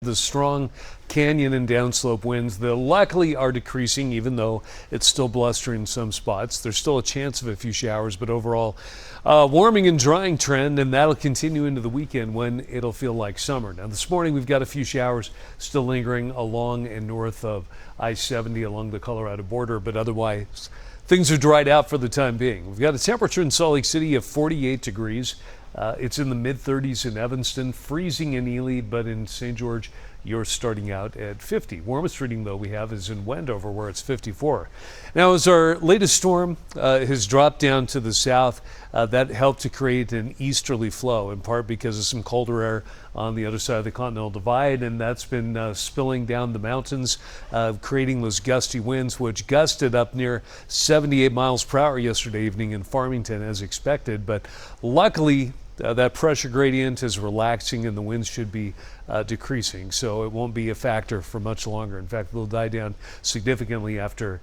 The strong canyon and downslope winds that luckily are decreasing, even though it's still blustering in some spots. There's still a chance of a few showers, but overall warming and drying trend, and that'll continue into the weekend when it'll feel like summer. Now this morning we've got a few showers still lingering along and north of I-70 along the Colorado border, but otherwise things are dried out for the time being. We've got a temperature in Salt Lake City of 48 degrees. It's in the mid-30s in Evanston, freezing in Ely, but in St. George, you're starting out at 50. Warmest reading, though, we have is in Wendover, where it's 54. Now, as our latest storm has dropped down to the south, that helped to create an easterly flow, in part because of some colder air on the other side of the Continental Divide, and that's been spilling down the mountains, creating those gusty winds, which gusted up near 78 miles per hour yesterday evening in Farmington, as expected. But luckily, that pressure gradient is relaxing and the winds should be decreasing, so it won't be a factor for much longer. In fact, they'll die down significantly after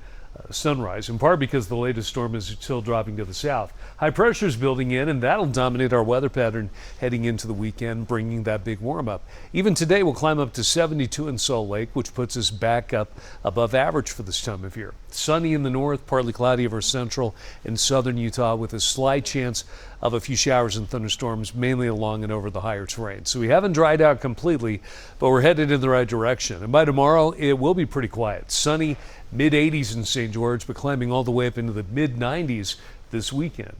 sunrise, in part because the latest storm is still dropping to the south. High pressure is building in, and that'll dominate our weather pattern heading into the weekend, bringing that big warm up. Even today, we'll climb up to 72 in Salt Lake, which puts us back up above average for this time of year. Sunny in the north, partly cloudy over central and southern Utah, with a slight chance of a few showers and thunderstorms, mainly along and over the higher terrain. So we haven't dried out completely, but we're headed in the right direction. And by tomorrow, it will be pretty quiet. Sunny, mid-80s in St. George, but climbing all the way up into the mid-90s this weekend.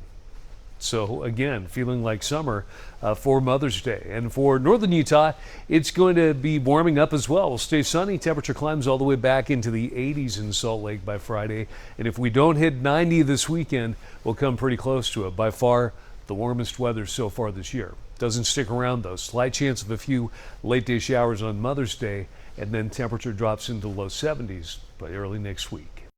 So again, feeling like summer for Mother's Day. And for northern Utah, it's going to be warming up as well. We'll stay sunny. Temperature climbs all the way back into the 80s in Salt Lake by Friday. And if we don't hit 90 this weekend, we'll come pretty close to it. By far the warmest weather so far this year. Doesn't stick around though. Slight chance of a few late day showers on Mother's Day, and then temperature drops into low 70s by early next week.